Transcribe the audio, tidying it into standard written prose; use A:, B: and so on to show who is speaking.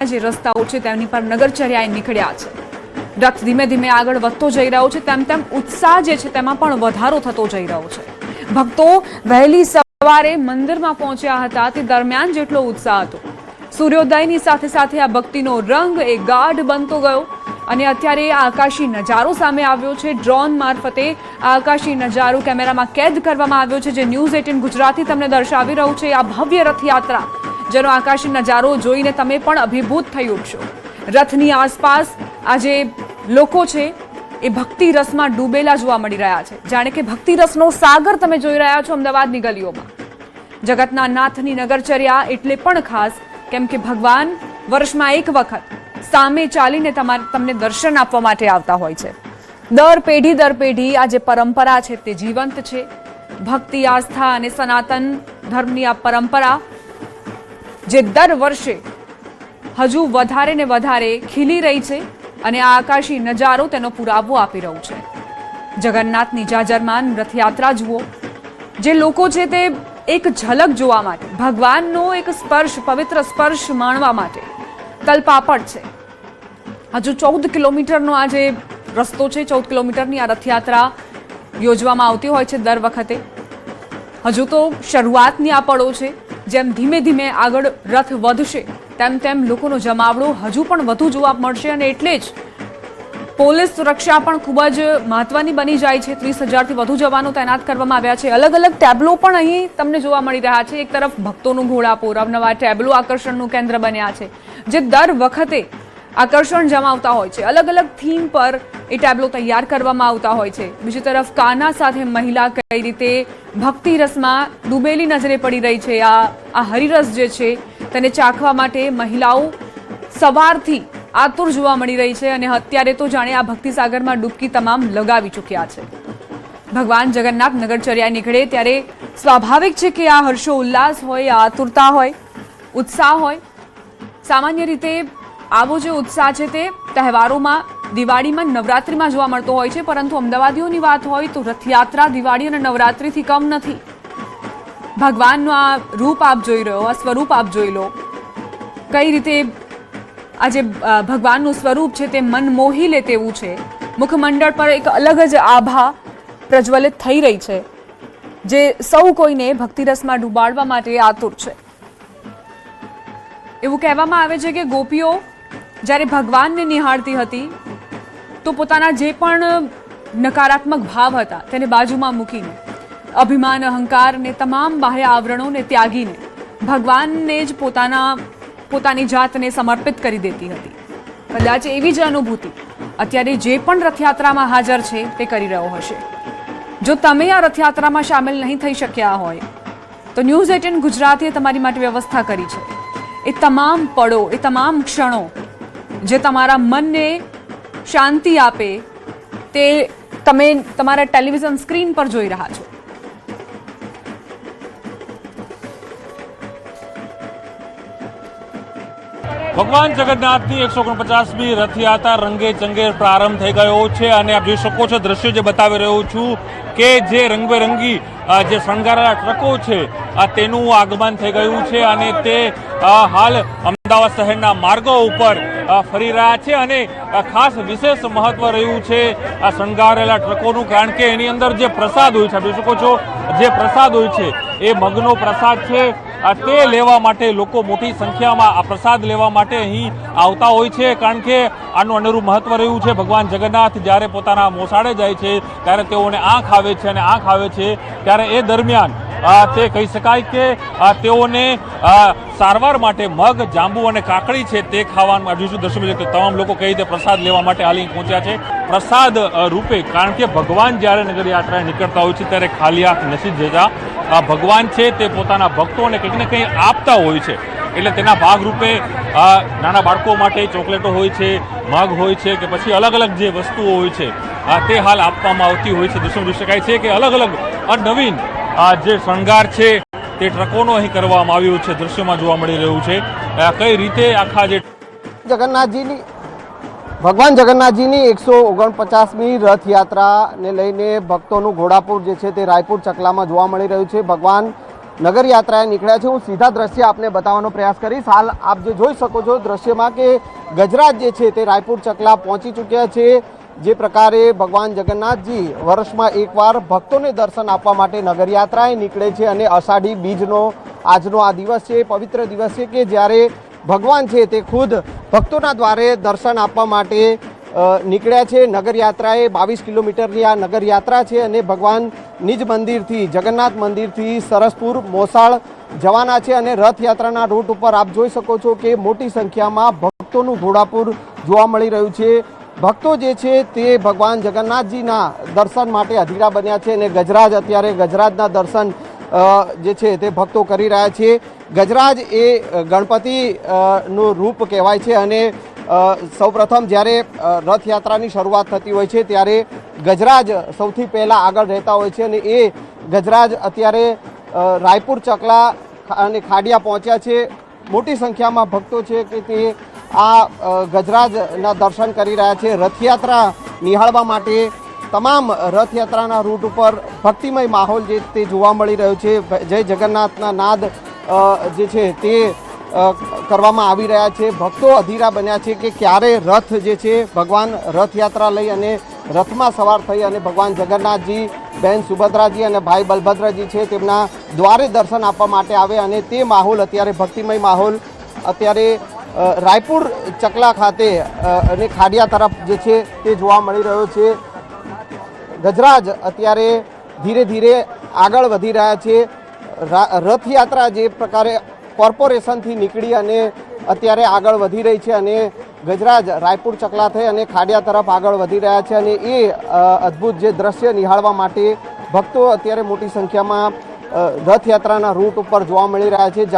A: જે રસ્તાઓ છે તેની પર નગરચર્યાએ નીકળ્યા છે। રથ ધીમે ધીમે આગળ વધતો જઈ રહ્યો છે, તેમ તેમ ઉત્સાહ જે છે તેમાં પણ વધારો થતો જઈ રહ્યો છે। ભક્તો વહેલી સવારે મંદિરમાં પહોંચ્યા હતા તે દરમિયાન જેટલો ઉત્સાહ હતો, સૂર્યોદયની સાથે સાથે આ ભક્તિનો રંગ એ ગાઢ બનતો ગયો અને અત્યારે આ આકાશી નજારો સામે આવ્યો છે। ડ્રોન મારફતે આ આકાશી નજારો કેમેરામાં કેદ કરવામાં આવ્યો છે, જે ન્યૂઝ 18 ગુજરાતી તમને દર્શાવી રહ્યું છે। આ ભવ્ય રથયાત્રા જેનો આકાશી નજારો જોઈને તમે પણ અભિભૂત થઈ ઉઠશો। રથની આસપાસ આ જે લોકો છે એ ભક્તિ રસમાં ડૂબેલા જોવા મળી રહ્યા છે, જાણે કે ભક્તિ રસનો સાગર તમે જોઈ રહ્યા છો અમદાવાદની ગલીઓમાં। જગતના નાથની નગરચર્યા એટલે પણ ખાસ કેમ કે ભગવાન વર્ષમાં એક વખત સામે ચાલીને તમને દર્શન આપવા માટે આવતા હોય છે। દર પેઢી આ જે પરંપરા છે તે જીવંત છે। ભક્તિ, આસ્થા અને સનાતન ધર્મની આ પરંપરા જે દર વર્ષે હજુ વધારે ને વધારે ખીલી રહી છે અને આ આકાશી નજારો તેનો પુરાવો આપી રહ્યું છે। જગન્નાથની જાજરમાન રથયાત્રા જુઓ, જે લોકો છે તે એક ઝલક જોવા માટે, ભગવાનનો એક સ્પર્શ, પવિત્ર સ્પર્શ માણવા માટે તલપાપડ છે। હજુ 14 કિલોમીટરનો આ જે રસ્તો છે, 14 કિલોમીટરની આ રથયાત્રા યોજવામાં આવતી હોય છે દર વખતે। હજુ તો શરૂઆતની આ પળો છે। જેમ ધીમે ધીમે આગળ રથ વધશે તેમ તેમ લોકોનો જમાવડો હજુ પણ વધુ જોવા મળશે અને એટલે જ પોલીસ સુરક્ષા પણ ખૂબ જ મહત્વની બની જાય છે। 30,000થી વધુ જવાનો તૈનાત કરવામાં આવ્યા છે। અલગ અલગ ટેબ્લો પણ અહીં તમને જોવા મળી રહ્યા છે। એક તરફ ભક્તોનું ઘોડાપુર, અવનવા ટેબ્લો આકર્ષણનું કેન્દ્ર બન્યા છે, જે દર વખતે આકર્ષણ જમાવતા હોય છે। અલગ અલગ થીમ પર એ ટેબ્લો તૈયાર કરવામાં આવતા હોય છે। બીજી તરફ કાના સાથે મહિલા કઈ રીતે ભક્તિ રસમાં ડૂબેલી નજરે પડી રહી છે। આ હરિરસ જે છે તેને ચાખવા માટે મહિલાઓ સવારથી આતુર જોવા મળી રહી છે અને અત્યારે તો જાણે આ ભક્તિ સાગરમાં ડૂબકી તમામ લગાવી ચૂક્યા છે। ભગવાન જગન્નાથ નગરચર્યા નીકળે ત્યારે સ્વાભાવિક છે કે આ હર્ષો ઉલ્લાસ હોય, આ આતુરતા હોય, ઉત્સાહ હોય। સામાન્ય રીતે આવો જે ઉત્સાહ છે તે તહેવારોમાં, દિવાળીમાં, નવરાત્રિમાં જોવા મળતો હોય છે, પરંતુ અમદાવાદીઓની વાત હોય તો રથયાત્રા દિવાળી અને નવરાત્રિથી કમ નથી। ભગવાનનું આ રૂપ આપ જોઈ રહ્યો, આ સ્વરૂપ આપ જોઈ લો, કઈ રીતે આ જે ભગવાનનું સ્વરૂપ છે તે મન મોહી લે તેવું છે। મુખમંડળ પર એક અલગ જ આભા પ્રજ્વલિત થઈ રહી છે, જે સૌ કોઈને ભક્તિરસમાં ડૂબાડવા માટે આતુર છે। એવું કહેવામાં આવે છે કે ગોપીઓ જ્યારે ભગવાનને નિહાળતી હતી તો પોતાના જે પણ નકારાત્મક ભાવ હતા તેને બાજુમાં મૂકીને, અભિમાન, અહંકાર ને તમામ બાહ્ય આવરણોને ત્યાગીને ભગવાનને જ પોતાની જાતને સમર્પિત કરી દેતી હતી। કદાચ એવી જ અનુભૂતિ અત્યારે જે પણ રથયાત્રામાં હાજર છે તે કરી રહ્યો હશે। જો તમે આ રથયાત્રામાં સામેલ નહીં થઈ શક્યા હોય તો ન્યૂઝ 18 ગુજરાતીએ તમારી માટે વ્યવસ્થા કરી છે। એ તમામ પળો, એ તમામ ક્ષણો જે તમારા મનને શાંતિ આપે તે તમે તમારા ટેલિવિઝન સ્ક્રીન પર જોઈ રહ્યા છો।
B: ભગવાન જગન્નાથની 149મી રથયાત્રા રંગે ચંગે પ્રારંભ થઈ ગયો છે અને આપ જોઈ શકો છો દ્રશ્યો જે બતાવી રહ્યો છું કે જે રંગબેરંગી જે શણગારેલા ટ્રકો છે તેનું આગમન થઈ ગયું છે અને તે હાલ અમદાવાદ શહેરના માર્ગો ઉપર ફરી રહ્યા છે અને ખાસ વિશેષ મહત્વ રહ્યું છે આ શણગારેલા ટ્રકોનું, કારણ કે એની અંદર જે પ્રસાદ હોય છે, આપ જોઈ શકો છો જે પ્રસાદ હોય છે એ મગનો પ્રસાદ છે। તે લેવા માટે લોકો મોટી સંખ્યામાં આ પ્રસાદ લેવા માટે અહીં આવતા હોય છે, કારણ કે આનું અનેરું મહત્વ રહ્યું છે। ભગવાન જગન્નાથ જ્યારે પોતાના મોસાળે જાય છે ત્યારે તેઓને આંખ આવે છે અને આંખ આવે છે ત્યારે એ દરમિયાન તે કહી શકાય કે તેઓને સારવાર માટે મગ, જાંબુ અને કાકડી છે તે ખાવાનું જોઈશું। દર્શકો તમામ લોકો કઈ રીતે પ્રસાદ લેવા માટે હાલ અહીં પહોંચ્યા છે પ્રસાદ રૂપે, કારણ કે ભગવાન જ્યારે નગર યાત્રા નીકળતા હોય છે ત્યારે ખાલી હાથ નથી જતા। ભગવાન છે તે પોતાના ભક્તોને કંઈક ને કંઈ આપતા હોય છે, એટલે તેના ભાગરૂપે નાના બાળકો માટે ચોકલેટો હોય છે, મગ હોય છે કે પછી અલગ અલગ જે વસ્તુઓ હોય છે તે હાલ આપવામાં આવતી હોય છે। દર્શકો જોઈ શકાય છે કે અલગ અલગ નવીન જે શણગાર છે તે ટ્રકોનો અહીં કરવામાં આવ્યો છે, દ્રશ્યોમાં જોવા મળી રહ્યું છે કઈ રીતે આખા જે
C: ભગવાન જગન્નાથજીની 149મી રથયાત્રાને લઈને ભક્તોનું ઘોડાપુર જે છે તે રાયપુર ચકલામાં જોવા મળી રહ્યું છે। ભગવાન નગર યાત્રાએ નીકળ્યા છે। હું સીધા દ્રશ્ય આપને બતાવવાનો પ્રયાસ કરીશ। હાલ આપ જે જોઈ શકો છો દ્રશ્યમાં કે ગજરાજ જે છે તે રાયપુર ચકલા પહોંચી ચૂક્યા છે। જે પ્રકારે ભગવાન જગન્નાથજી વર્ષમાં એકવાર ભક્તોને દર્શન આપવા માટે નગર યાત્રાએ નીકળે છે અને અષાઢી બીજનો આજનો આ દિવસ છે, પવિત્ર દિવસ છે કે જ્યારે ભગવાન છે તે ખુદ ભક્તોના દ્વારે દર્શન આપવા માટે નીકળ્યા છે। નગર યાત્રાએ 22 કિલોમીટરની આ નગર યાત્રા છે અને ભગવાન નિજ મંદિરથી જગન્નાથ મંદિરથી સરસપુર મોસાળ જવાના છે અને રથયાત્રાના રૂટ ઉપર આપ જોઈ શકો છો કે મોટી સંખ્યામાં ભક્તોનું ઘોડાપુર જોવા મળી રહ્યું છે। ભક્તો જે છે તે ભગવાન જગન્નાથજીના દર્શન માટે અધીરા બન્યા છે અને ગજરાજ અત્યારે ગજરાજના દર્શન જે છે તે ભક્તો કરી રહ્યા છે। ગજરાજ એ ગણપતિ નું રૂપ કહેવાય છે અને સૌપ્રથમ જ્યારે રથયાત્રાની શરૂઆત થતી હોય છે ત્યારે ગજરાજ સૌથી પહેલાં આગળ રહેતા હોય છે અને એ ગજરાજ અત્યારે રાયપુર ચકલા અને ખાડિયા પહોંચ્યા છે। મોટી સંખ્યામાં ભક્તો છે કે તે આ ગજરાજના દર્શન કરી રહ્યા છે। રથયાત્રા નિહાળવા માટે તમામ રથયાત્રાના રૂટ ઉપર ભક્તિમય માહોલ જે તે જોવા મળી રહ્યો છે। જય જગન્નાથના નાદ જે છે તે કરવામાં આવી રહ્યા છે। ભક્તો અધીરા બન્યા છે કે ક્યારે રથ જે છે ભગવાન રથયાત્રા લઈ અને રથમાં સવાર થઈ અને ભગવાન જગન્નાથજી, બહેન સુભદ્રાજી અને ભાઈ બલભદ્રજી છે તેમના દ્વારે દર્શન આપવા માટે આવે અને તે માહોલ અત્યારે ભક્તિમય માહોલ અત્યારે રાયપુર ચકલા ખાતે અને ખાડિયા તરફ જે છે તે જોવા મળી રહ્યો છે। ગજરાજ અત્યારે ધીરે ધીરે આગળ વધી રહ્યા છે। રથયાત્રા જે પ્રકારે કોર્પોરેશનથી નીકળી અને અત્યારે આગળ વધી રહી છે અને ગજરાજ રાયપુર ચકલા થઈ અને ખાડિયા તરફ આગળ વધી રહ્યા છે અને એ અદ્ભુત જે દ્રશ્ય નિહાળવા માટે ભક્તો અત્યારે મોટી સંખ્યામાં રથયાત્રાના રૂટ ઉપર જોવા મળી રહ્યા છે।